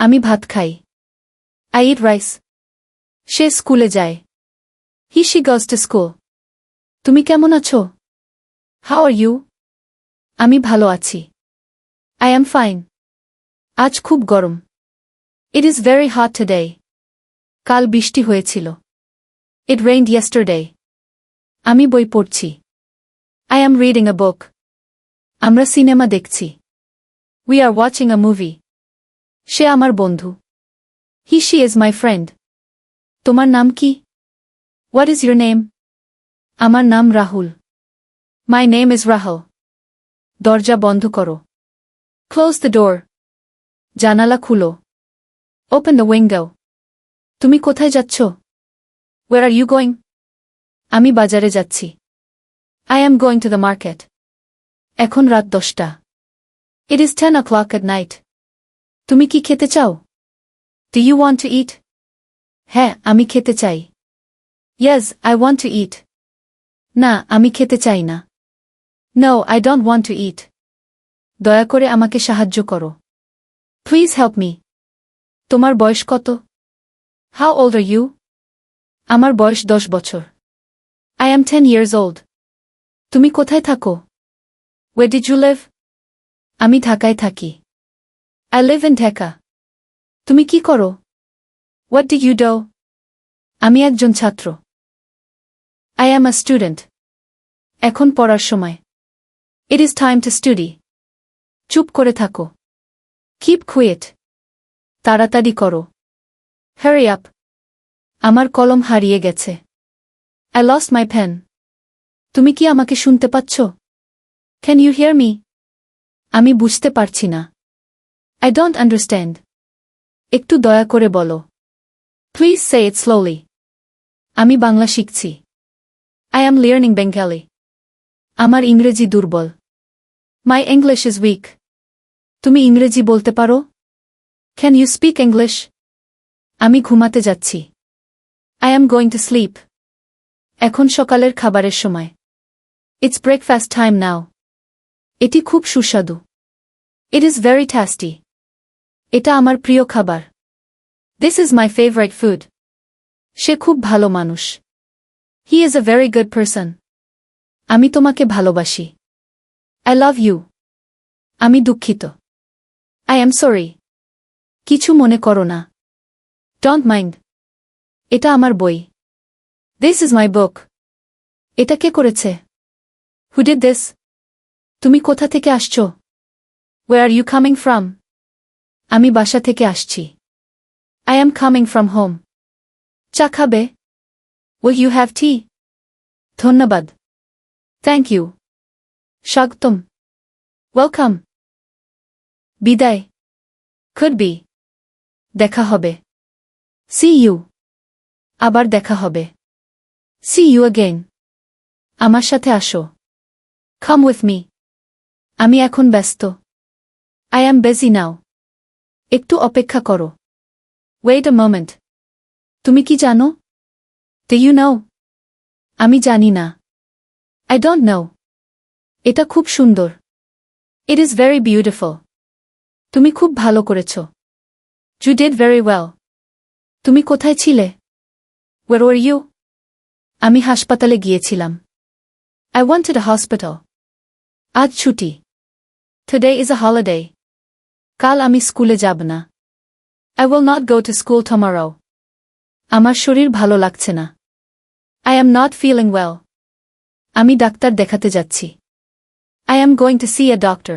আমি ভাত খাই। I eat rice. সে স্কুলে যায়। She goes to school. তুমি কেমন আছো? How are you? আমি ভালো আছি। I am fine. আজ খুব গরম। It is very hot today. কাল বৃষ্টি হয়েছিল। It rained yesterday. আমি বই পড়ছি। I am reading a book. আমরা সিনেমা দেখছি। We are watching a movie. সে আমার বন্ধু। She is my friend. তোমার নাম কি? What is your name? আমার নাম Rahul. My name is Rahul. দরজা বন্ধ করো। Close the door. জানালা খুলো। Open the window. তুমি কোথায় যাচ্ছ? Where are you going? আমি বাজারে যাচ্ছি। I am going to the market. এখন রাত 10টা। It is 10 o'clock at night. তুমি কি খেতে চাও? Do you want to eat? হ্যাঁ, আমি খেতে চাই। Yes, I want to eat. না, আমি খেতে চাই না। No, I don't want to eat. দয়া করে আমাকে সাহায্য করো। Please help me. তোমার বয়স কত? How old are you? আমার বয়স 10 বছর। I am 10 years old. তুমি কোথায় থাকো? Where did you live? আমি ঢাকায় থাকি। I live in Dhaka. তুমি কি করো? What do you do? আমি একজন ছাত্র। I am a student. এখন পড়ার সময়। It is time to study. চুপ করে থাকো। Keep quiet. তাড়াতাড়ি করো। Hurry up. আমার কলম হারিয়ে গেছে। I lost my pen. তুমি কি আমাকে শুনতে পাচ্ছ? Can you hear me? আমি বুঝতে পারছি না। I don't understand. একটু দয়া করে বলো। Please say it slowly. আমি বাংলা শিখছি। I am learning Bengali. আমার ইংরেজি দুর্বল। My English is weak. তুমি ইংরেজি বলতে পারো? Can you speak English? আমি ঘুমাতে যাচ্ছি। I am going to sleep. এখন সকালের খাবারের সময়। It's breakfast time now. এটি খুব সুস্বাদু। It is very tasty. এটা আমার প্রিয় খাবার। This is my favorite food. সে খুব ভালো মানুষ। He is a very good person. আমি তোমাকে ভালোবাসি। I love you. আমি দুঃখিত। I am sorry. কিছু মনে করো না। Don't mind. এটা আমার বই। This is my book. এটা কে করেছে? Who did this? তুমি কোথা থেকে আসছো? Where are you coming from? আমি বাসা থেকে আসছি। I am coming from home. চা খাবে? Will you have tea? ধন্যবাদ। Thank you. স্বাগতম। Welcome. বিদায়। Could be. দেখা হবে। See you. আবার দেখা হবে। See you again. আমার সাথে আসো। Come with me. আমি এখন ব্যস্ত। I am busy now. একটু অপেক্ষা করো। Wait a moment. তুমি কি জানো? Do you know? আমি জানি না। I don't know. এটা খুব সুন্দর। It is very beautiful. তুমি খুব ভালো করেছো। You did very well. তুমি কোথায় ছিলে? Where were you? আমি হাসপাতালে গিয়েছিলাম। I went to the hospital. আজ ছুটি। Today is a holiday. কাল আমি স্কুলে যাব না। I will not go to school tomorrow. আমার শরীর ভালো লাগছে না। I am not feeling well. আমি ডাক্তার দেখাতে যাচ্ছি। I am going to see a doctor.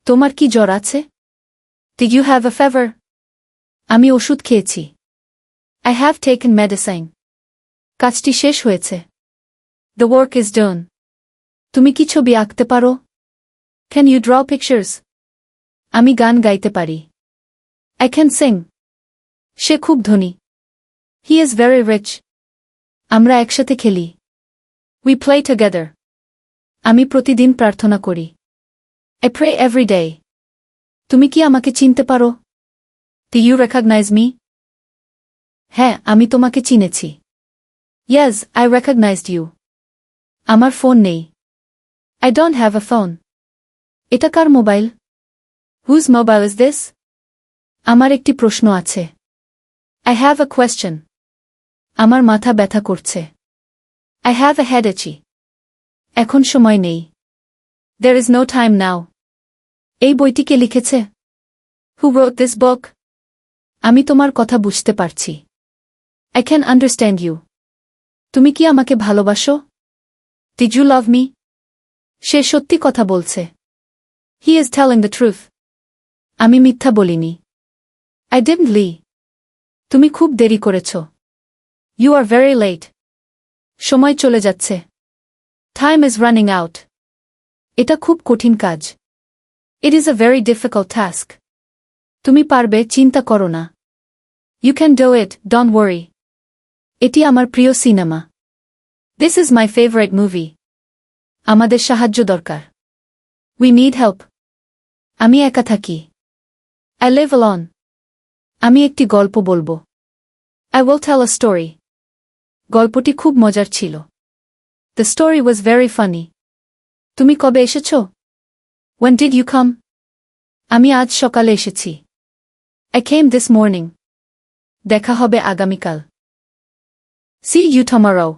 তোমার কি জ্বর আছে? Did you have a fever? আমি ওষুধ খেয়েছি। I have taken medicine. কাজটি শেষ হয়েছে। The work is done. তুমি কি ছবি আঁকতে পারো? Can you draw pictures? আমি গান গাইতে পারি। I can sing. সে খুব ধনী। He is very rich. আমরা একসাথে খেলি। We play together. আমি প্রতিদিন প্রার্থনা করি। I pray every day. তুমি কি আমাকে চিনতে পারো? Do you recognize me? হ্যাঁ, আমি তোমাকে চিনেছি। Yes, I recognized you. আমার ফোন নেই। I don't have a phone. এটা কার mobile? Whose mobile is this? আমার একটি প্রশ্ন আছে। I have a question. আমার মাথা ব্যথা করছে। I have a headache. এখন সময় নেই। There is no time now. এই বইটি কে লিখেছে? Who wrote this book? আমি তোমার কথা বুঝতে পারছি। I can understand you. তুমি কি আমাকে ভালোবাসো? Did you love me? সে সত্যি কথা বলছে। He is telling the truth. আমি মিথ্যা বলিনি। I didn't lie. তুমি খুব দেরি করেছ। You are very late. সময় চলে যাচ্ছে। Time is running out. এটা খুব কঠিন কাজ। It is a very difficult task. তুমি পারবে, চিন্তা করো না। You can do it, don't worry. এটি আমার প্রিয় cinema. This is my favorite movie. আমাদের সাহায্য দরকার। We need help. আমি একা থাকি। I live alone. আমি একটি গল্প বলবো। I will tell a story. গল্পটি খুব মজার ছিল। The story was very funny. তুমি কবে এসেছো? When did you come? আমি আজ সকালে এসেছি। I came this morning. দেখা হবে আগামীকাল। See you tomorrow.